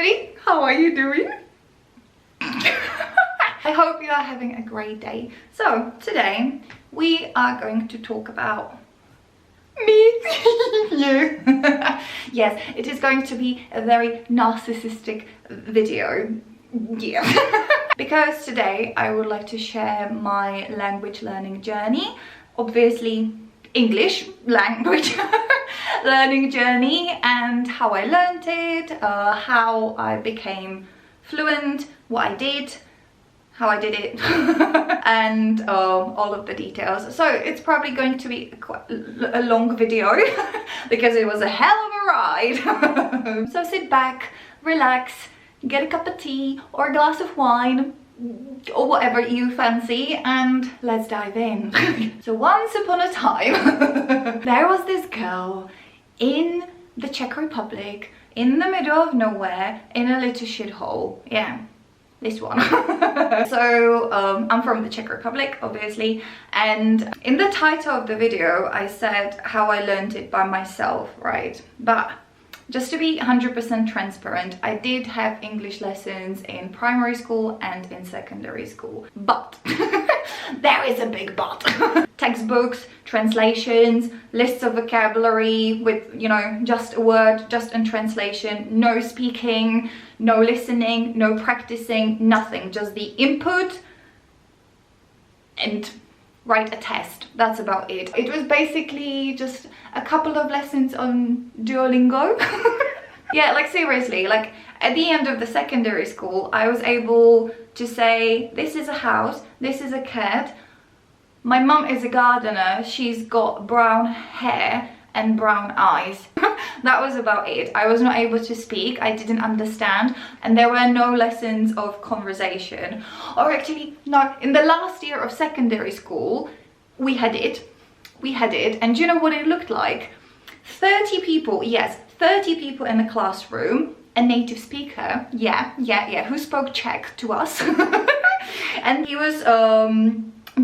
everybody, how are you doing? I hope you are having a great day. So today we are going to talk about me. You. Yes, it is going to be a very narcissistic video. Yeah. Because today I would like to share my language learning journey. Obviously English language learning journey, and how I learned it, how I became fluent, what I did, how I did it, and all of the details. So it's probably going to be quite a long video because it was a hell of a ride. So sit back, relax, get a cup of tea or a glass of wine or whatever you fancy, and let's dive in. So once upon a time there was this girl in the Czech Republic, in the middle of nowhere, in a little shithole. Yeah, this one. So I'm from the Czech Republic, obviously, and in the title of the video I said how I learned it by myself, right? But just to be 100% transparent, I did have English lessons in primary school and in secondary school. But there is a big but. Textbooks, translations, lists of vocabulary with, you know, just a word, just a translation, no speaking, no listening, no practicing, nothing. Just the input and write a test. That's about it. It was basically just a couple of lessons on Duolingo. Yeah, like seriously, like at the end of the secondary school I was able to say, this is a house, this is a cat, my mum is a gardener, she's got brown hair and brown eyes. That was about it. I was not able to speak, I didn't understand, and there were no lessons of conversation. Or actually, no, in the last year of secondary school, we had it, and do you know what it looked like? 30 people, yes, 30 people in the classroom, a native speaker, yeah, who spoke Czech to us. And he was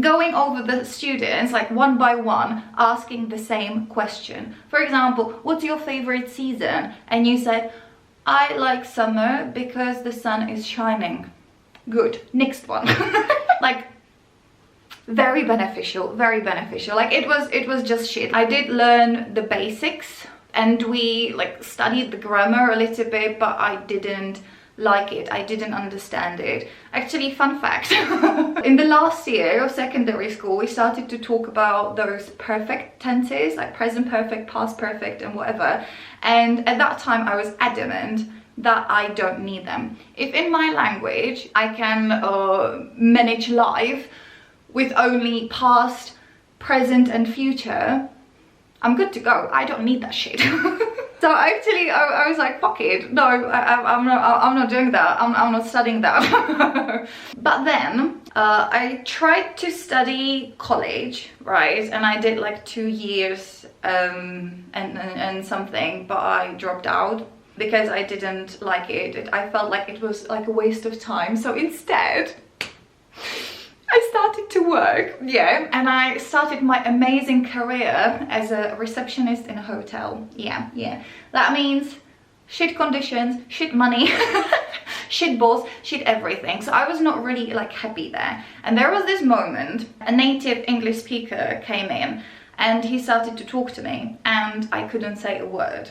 going over the students like one by one, asking the same question. For example, what's your favorite season? And you said, I like summer because the sun is shining. Good, next one. Like very beneficial, very beneficial. Like it was just shit. I did learn the basics and we like studied the grammar a little bit, but I didn't like it, I didn't understand it. Actually, fun fact, in the last year of secondary school we started to talk about those perfect tenses, like present perfect, past perfect and whatever, and at that time I was adamant that I don't need them. If in my language I can manage life with only past, present and future, I'm good to go. I don't need that shit. So actually I was like, fuck it, no, I'm not doing that, I'm not studying that. But then I tried to study college, right, and I did like 2 years and something, but I dropped out because I didn't like it. I felt like it was like a waste of time. So instead I started to work, yeah, and I started my amazing career as a receptionist in a hotel. Yeah. That means shit conditions, shit money, shit boss, shit everything. So I was not really like happy there. And there was this moment, a native English speaker came in and he started to talk to me and I couldn't say a word.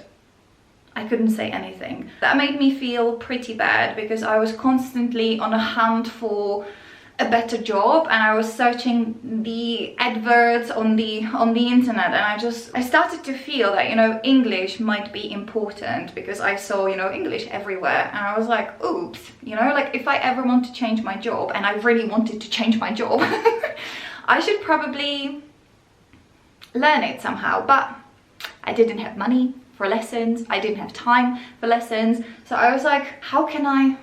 I couldn't say anything. That made me feel pretty bad because I was constantly on a hunt for a better job, and I was searching the adverts on the internet, and I started to feel that, you know, English might be important because I saw, you know, English everywhere, and I was like, oops, you know, like if I ever want to change my job, and I really wanted to change my job, I should probably learn it somehow. But I didn't have money for lessons, I didn't have time for lessons, so I was like, how can I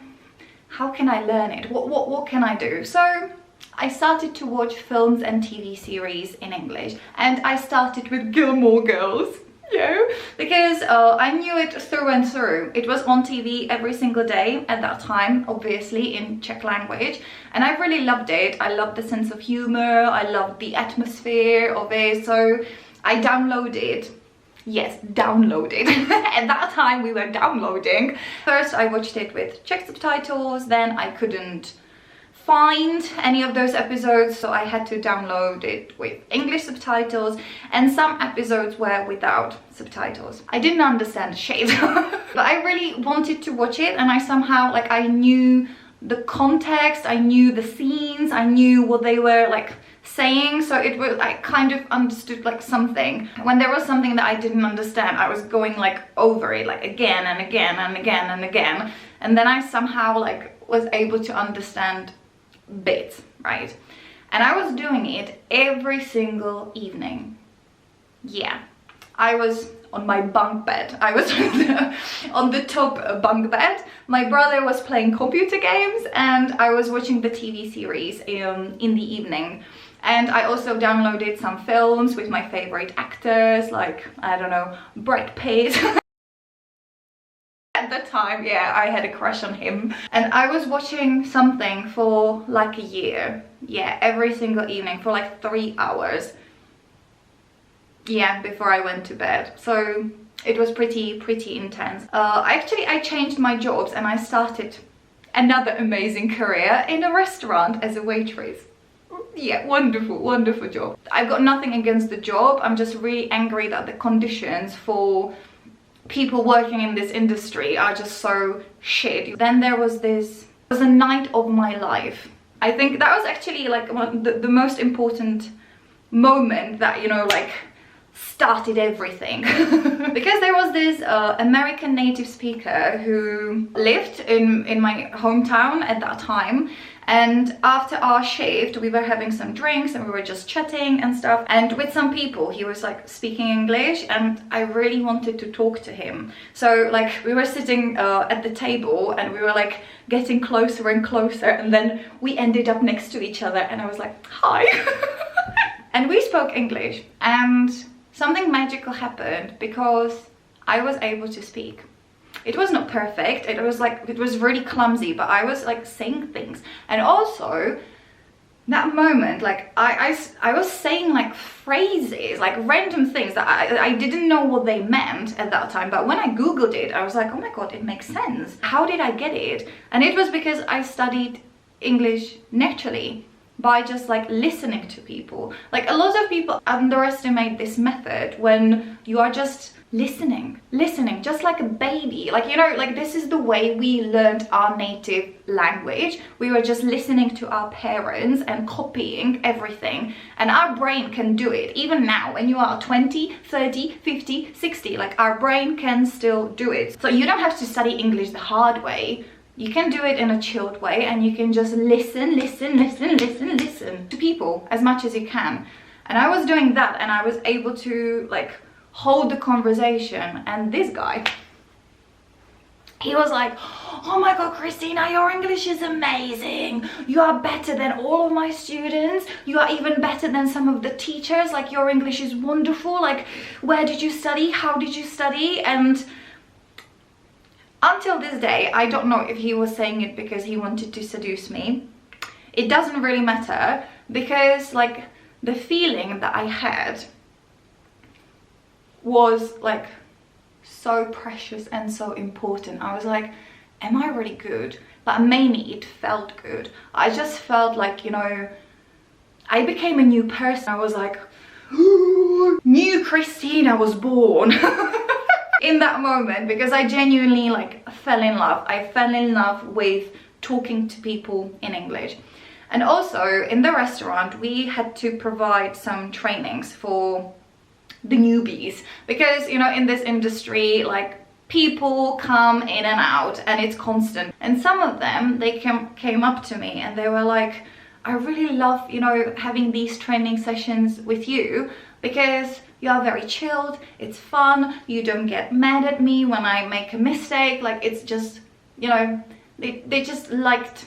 learn it? What can I do? So I started to watch films and TV series in English, and I started with Gilmore Girls, yeah, because I knew it through and through. It was on TV every single day at that time, obviously in Czech language, and I really loved it. I loved the sense of humor, I loved the atmosphere of it, so I downloaded Yes, downloaded. At that time we were downloading. First I watched it with Czech subtitles, then I couldn't find any of those episodes, so I had to download it with English subtitles, and some episodes were without subtitles. I didn't understand shit. But I really wanted to watch it, and I somehow, like, I knew the context, I knew the scenes, I knew what they were like saying, so it was, I kind of understood like something. When there was something that I didn't understand, I was going like over it like again and again and again and again, and then I somehow like was able to understand bits, right? And I was doing it every single evening. Yeah, I was on my bunk bed. I was on the top bunk bed. My brother was playing computer games and I was watching the TV series in the evening. And I also downloaded some films with my favorite actors, like, I don't know, Brad Pitt. At the time, yeah, I had a crush on him. And I was watching something for like a year. Yeah, every single evening for like 3 hours. Yeah, before I went to bed. So it was pretty intense. I changed my jobs and I started another amazing career in a restaurant as a waitress. Yeah, wonderful job. I've got nothing against the job. I'm just really angry that the conditions for people working in this industry are just so shit. Then there was a night of my life. I think that was actually like the most important moment that, you know, like started everything. Because there was this American native speaker who lived in my hometown at that time, and after our shift we were having some drinks and we were just chatting and stuff, and with some people he was like speaking English, and I really wanted to talk to him. So like we were sitting at the table and we were like getting closer and closer, and then we ended up next to each other and I was like, hi. And we spoke English, and something magical happened because I was able to speak. It was not perfect, it was really clumsy, but I was like saying things. And also that moment, like I was saying like phrases, like random things that I didn't know what they meant at that time, but when I googled it I was like, oh my god, it makes sense. How did I get it? And it was because I studied English naturally by just like listening to people. Like a lot of people underestimate this method when you are just listening just like a baby. Like, you know, like this is the way we learned our native language. We were just listening to our parents and copying everything, and our brain can do it even now when you are 20, 30, 50, 60. Like our brain can still do it. So you don't have to study English the hard way. You can do it in a chilled way, and you can just listen to people as much as you can. And I was doing that, and I was able to like hold the conversation. And this guy, he was like, oh my god, Christina, your English is amazing. You are better than all of my students. You are even better than some of the teachers. Like your English is wonderful. Like, where did you study? How did you study? And until this day, I don't know if he was saying it because he wanted to seduce me. It doesn't really matter, because like the feeling that I had was like so precious and so important. I was like, am I really good? Like mainly it felt good. I just felt like, you know, I became a new person. I was like, new Christina was born. In that moment, because I genuinely like fell in love. I fell in love with talking to people in English. And also in the restaurant we had to provide some trainings for the newbies, because, you know, in this industry like people come in and out and it's constant. And some of them, they came up to me and they were like, I really love, you know, having these training sessions with you, because you are very chilled, it's fun, you don't get mad at me when I make a mistake. Like it's just, you know, they just liked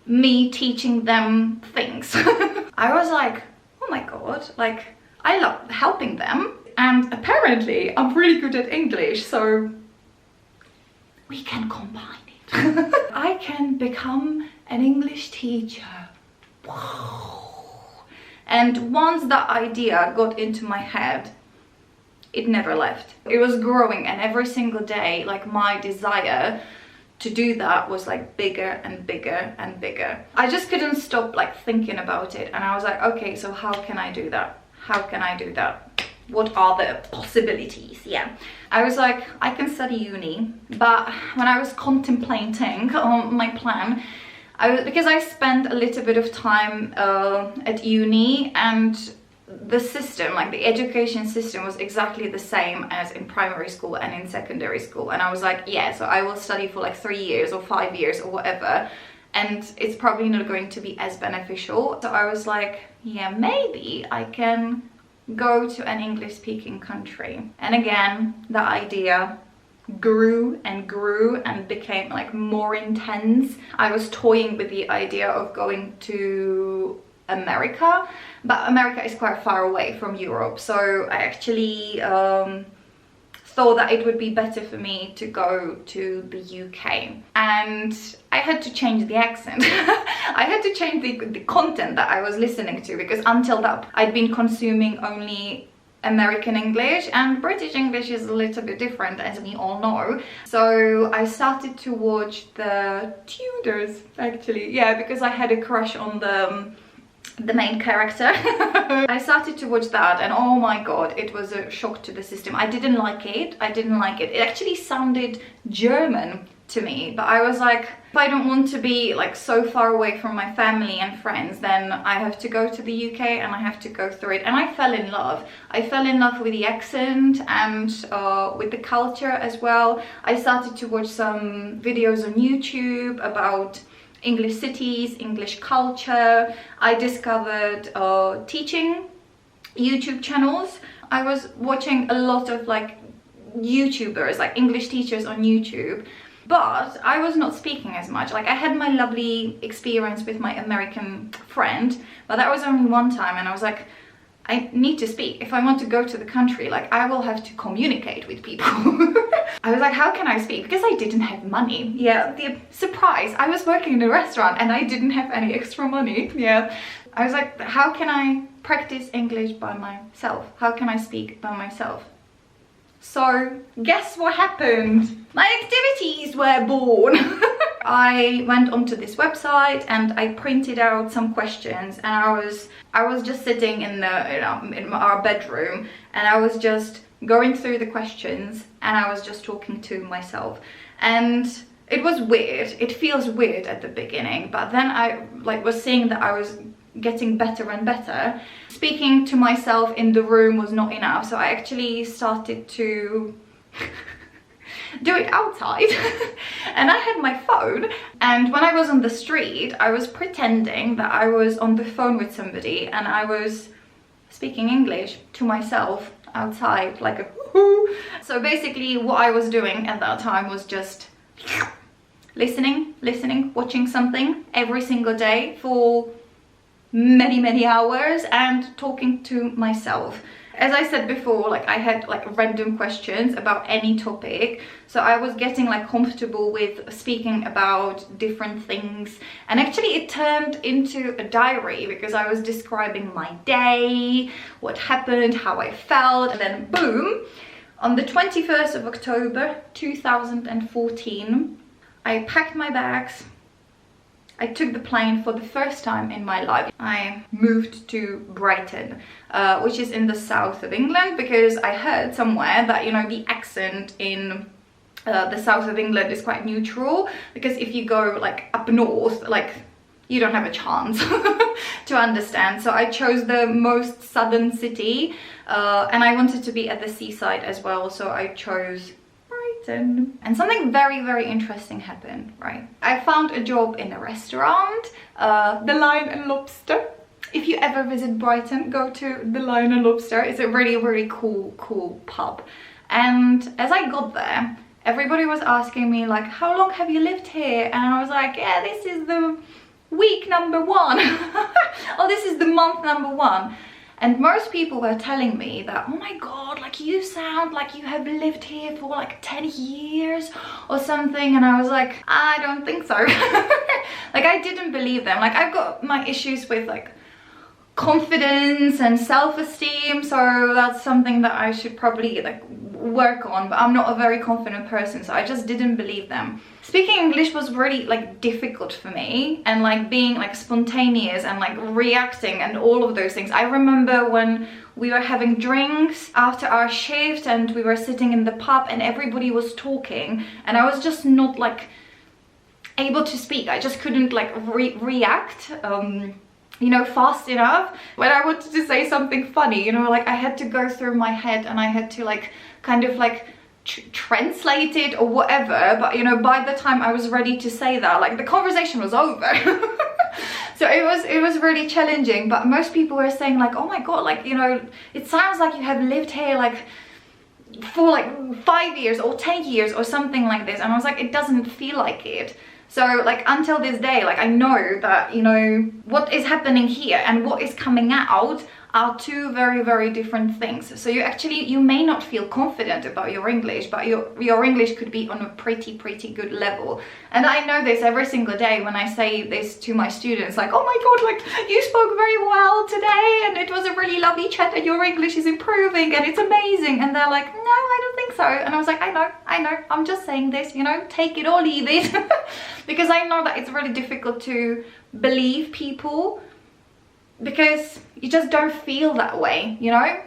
me teaching them things. I was like, oh my god, like I love helping them, and apparently I'm really good at English, so we can combine it. I can become an English teacher. Wow. And once that idea got into my head, it never left. It was growing, and every single day, like, my desire to do that was like bigger and bigger and bigger. I just couldn't stop like thinking about it, and I was like, okay, so how can I do that? How can I do that? What are the possibilities? Yeah, I was like, I can study uni. But when I was contemplating on my plan, because I spent a little bit of time at uni, and the system, like the education system, was exactly the same as in primary school and in secondary school. And I was like, yeah, so I will study for like 3 years or 5 years or whatever, and it's probably not going to be as beneficial. So I was like, yeah, maybe I can go to an English speaking country. And again, the idea grew and grew and became like more intense. I was toying with the idea of going to America, but America is quite far away from Europe, so I actually thought that it would be better for me to go to the UK. And I had to change the accent. I had to change the content that I was listening to, because until that I'd been consuming only American English, and British English is a little bit different, as we all know. So I started to watch the Tudors, actually. Yeah, because I had a crush on the main character. I started to watch that, and oh my god, it was a shock to the system. I didn't like it. I didn't like it. It actually sounded German to me, but I was like, if I don't want to be like so far away from my family and friends, then I have to go to the UK and I have to go through it. And I fell in love. I fell in love with the accent and with the culture as well. I started to watch some videos on YouTube about English cities, English culture. I discovered teaching YouTube channels. I was watching a lot of like YouTubers, like English teachers on YouTube, but I was not speaking as much. Like, I had my lovely experience with my American friend, but that was only one time, and I was like, I need to speak. If I want to go to the country, like, I will have to communicate with people. I was like, how can I speak? Because I didn't have money. Yeah, the surprise, I was working in a restaurant and I didn't have any extra money. Yeah, I was like, how can I practice English by myself? How can I speak by myself? So guess what happened? My activities were born. I went onto this website and I printed out some questions, and I was just sitting in in our bedroom, and I was just going through the questions, and I was just talking to myself. And it was weird. It feels weird at the beginning, but then I was seeing that I was getting better and better. Speaking to myself in the room was not enough, so I actually started to do it outside. And I had my phone, and when I was on the street, I was pretending that I was on the phone with somebody, and I was speaking English to myself outside, like a whoo-hoo. So basically what I was doing at that time was just listening, watching something every single day for many hours and talking to myself. As I said before, like, I had like random questions about any topic, so I was getting like comfortable with speaking about different things. And actually it turned into a diary, because I was describing my day, what happened, how I felt, and then boom, on the 21st of October 2014, I packed my bags. I took the plane for the first time in my life. I moved to Brighton, which is in the south of England, because I heard somewhere that, you know, the accent in the south of England is quite neutral, because if you go like up north, like, you don't have a chance to understand. So I chose the most southern city, and I wanted to be at the seaside as well, so I chose Brighton. And something very interesting happened, right? I found a job in a restaurant, the Lion and Lobster. If you ever visit Brighton, go to the Lion and Lobster. It's a really cool pub. And as I got there, everybody was asking me like, how long have you lived here? And I was like, yeah, this is the week number 1. Oh, this is the month number 1. And most people were telling me that, oh my god, like, you sound like you have lived here for like 10 years or something. And I was like, I don't think so. Like, I didn't believe them. Like, I've got my issues with like confidence and self-esteem, so that's something that I should probably like work on, but I'm not a very confident person, so I just didn't believe them. Speaking English was really like difficult for me, and like being like spontaneous and like reacting and all of those things. I remember when we were having drinks after our shift and we were sitting in the pub and everybody was talking and I was just not like able to speak. I just couldn't like react you know, fast enough. When I wanted to say something funny, you know, like I had to go through my head and I had to like kind of like translate it or whatever, but you know, by the time I was ready to say that, like the conversation was over. So it was really challenging, but most people were saying like, oh my god, like, you know, it sounds like you have lived here like for like 5 years or 10 years or something like this, and I was like, it doesn't feel like it. So like until this day, like I know that, you know, what is happening here and what is coming out are two very different things. So you may not feel confident about your English, but your English could be on a pretty good level. And I know this every single day when I say this to my students, like, oh my god, like you spoke very well today and it was a really lovely chat and your English is improving and it's amazing. And they're like, no, I don't think so. And I was like, I know, I'm just saying this, you know, take it or leave it. Because I know that it's really difficult to believe people, because you just don't feel that way, you know.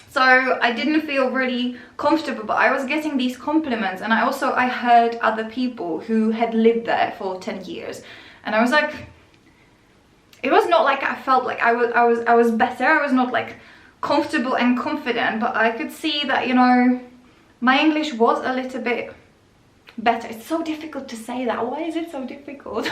So I didn't feel really comfortable, but I was getting these compliments, and I heard other people who had lived there for 10 years, and I was like, it was not like I felt like I was better. I was not like comfortable and confident, but I could see that, you know, my English was a little bit better. It's so difficult to say that. Why is it so difficult?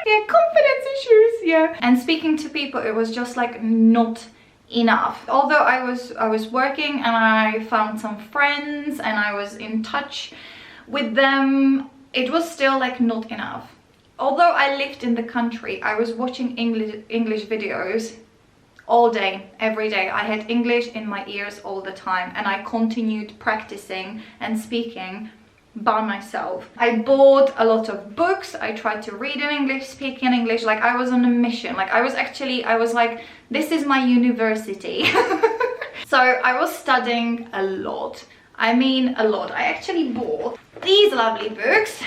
Yeah, confidence issues, yeah. And speaking to people, it was just like not enough. Although I was working and I found some friends and I was in touch with them, it was still like not enough. Although I lived in the country, I was watching English videos all day, every day. I had English in my ears all the time, and I continued practicing and speaking by myself. I bought a lot of books. I tried to read in English, speak in English. Like I was on a mission. Like I was like, this is my university. So I was studying a lot. I mean a lot. I actually bought these lovely books.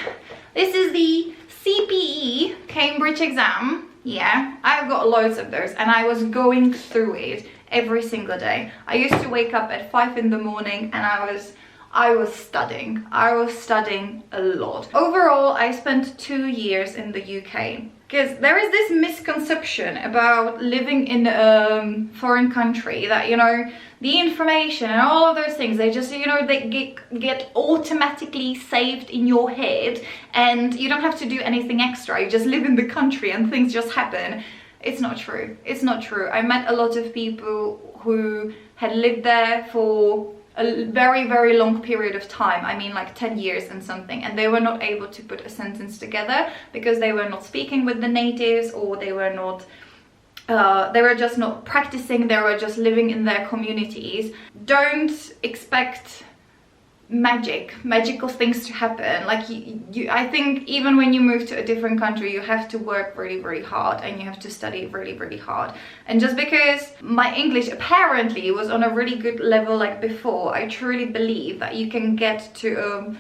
This is the CPE Cambridge exam. Yeah, I've got loads of those, and I was going through it every single day. I used to wake up at 5 in the morning and I was studying. I was studying a lot. Overall, I spent 2 years in the UK, because there is this misconception about living in a foreign country that, you know, the information and all of those things, they just, you know, they get automatically saved in your head and you don't have to do anything extra. You just live in the country and things just happen. It's not true. It's not true. I met a lot of people who had lived there for a very long period of time. I mean like 10 years and something, and they were not able to put a sentence together because they were not speaking with the natives, or they were not they were just not practicing. They were just living in their communities. Don't expect magical things to happen. Like I think even when you move to a different country, you have to work really hard, and you have to study really hard. And just because my English apparently was on a really good level like before, I truly believe that you can get to a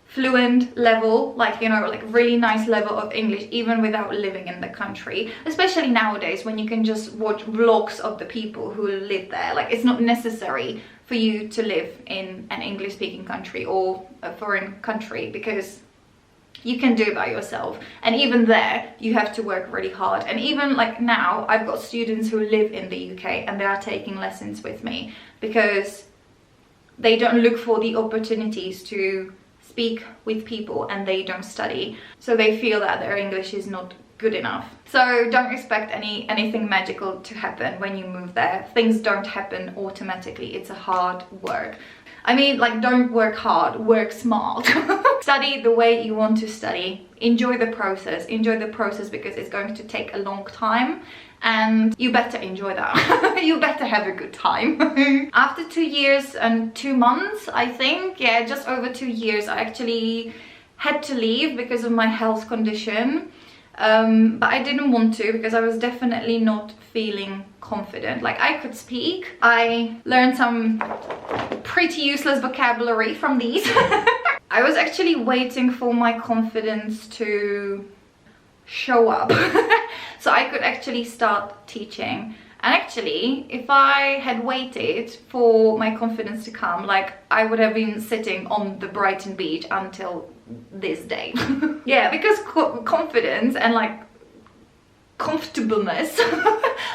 fluent level, like, you know, like really nice level of English even without living in the country, especially nowadays when you can just watch vlogs of the people who live there. Like it's not necessary for you to live in an English speaking country or a foreign country, because you can do it by yourself, and even there you have to work really hard. And even like now, I've got students who live in the UK and they are taking lessons with me because they don't look for the opportunities to speak with people and they don't study, so they feel that their English is not good enough. So don't expect anything magical to happen when you move there. Things don't happen automatically. It's a hard work. I mean, like, don't work hard, work smart. Study the way you want to study. Enjoy the process because it's going to take a long time, and you better enjoy that. You better have a good time. After 2 years and 2 months, I think, yeah, just over 2 years, I actually had to leave because of my health condition. but I didn't want to because I was definitely not feeling confident. Like, I could speak. I learned some pretty useless vocabulary from these. I was actually waiting for my confidence to show up so I could actually start teaching. And actually, if I had waited for my confidence to come, like, I would have been sitting on the Brighton beach until this day. Yeah, because confidence and like comfortableness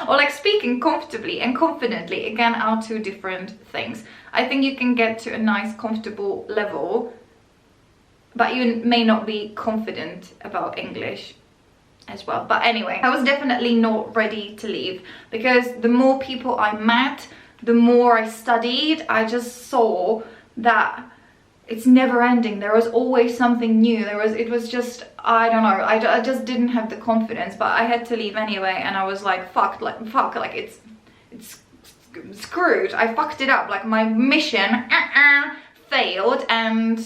or like speaking comfortably and confidently, again, are two different things. I think you can get to a nice comfortable level, but you may not be confident about English as well. But anyway, I was definitely not ready to leave, because the more people I met, the more I studied, I just saw that it's never ending. There was always something new. It was just, I don't know, I just didn't have the confidence, but I had to leave anyway. And I was like, fuck, like it's screwed. I fucked it up. Like, my mission failed, and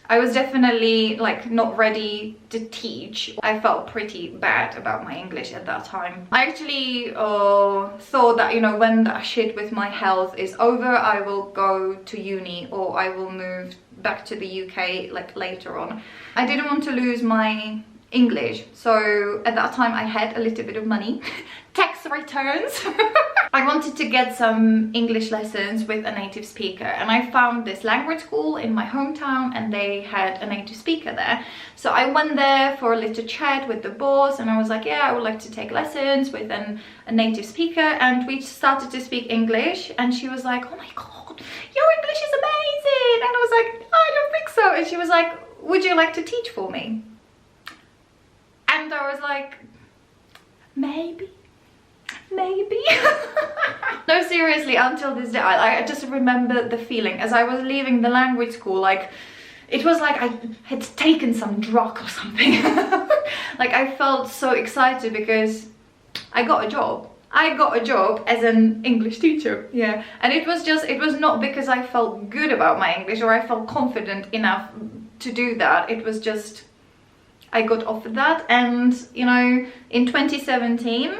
I was definitely like not ready to teach. I felt pretty bad about my English at that time. I actually thought that, you know, when that shit with my health is over, I will go to uni or I will move back to the UK like later on. I didn't want to lose my English, so at that time I had a little bit of money. Tax returns. I wanted to get some English lessons with a native speaker, and I found this language school in my hometown and they had a native speaker there. So I went there for a little chat with the boss, and I was like, yeah, I would like to take lessons with a native speaker. And we started to speak English, and she was like, oh my god, your English is amazing. And I was like, I don't think so. And she was like, would you like to teach for me? And I was like, maybe. No, seriously, until this day, I just remember the feeling as I was leaving the language school. Like, it was like I had taken some drug or something. Like, I felt so excited because I got a job. I got a job as an English teacher. Yeah, and it was not because I felt good about my English or I felt confident enough to do that. It was just, I got offered that. And, you know, in 2017,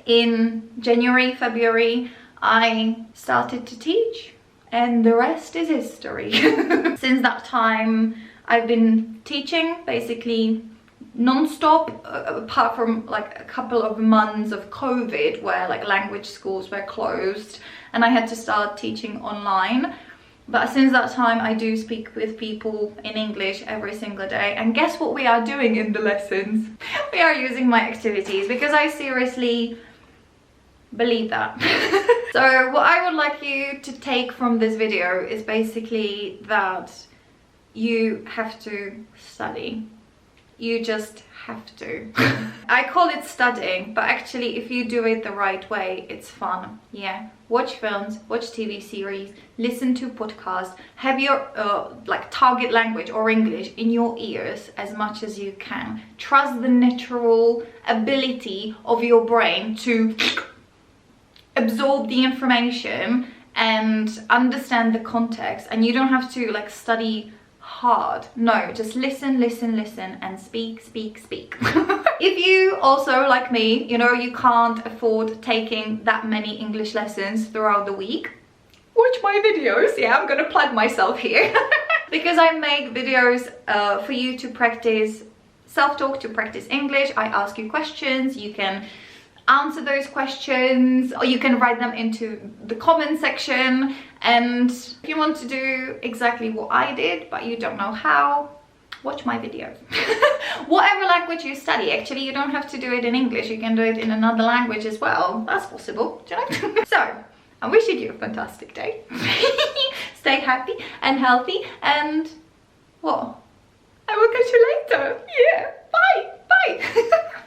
in January, February, I started to teach, and the rest is history. Since that time, I've been teaching basically non-stop, apart from like a couple of months of COVID where like language schools were closed and I had to start teaching online. But since that time, I do speak with people in English every single day. And guess what we are doing in the lessons? We are using my activities, because I seriously believe that. So what I would like you to take from this video is basically that you have to study. You just have to. I call it studying, but actually if you do it the right way, it's fun. Yeah, watch films, watch TV series, listen to podcasts, have your like target language or English in your ears as much as you can. Trust the natural ability of your brain to absorb the information and understand the context, and you don't have to like study hard. No, just listen and speak. If you also, like me, you know, you can't afford taking that many English lessons throughout the week, watch my videos. Yeah, I'm gonna plug myself here. Because I make videos for you to practice self-talk, to practice English. I ask you questions, you can answer those questions, or you can write them into the comment section. And if you want to do exactly what I did but you don't know how, watch my videos. Whatever language you study, actually, you don't have to do it in English, you can do it in another language as well. That's possible, do you know? So I'm wishing you a fantastic day. Stay happy and healthy, and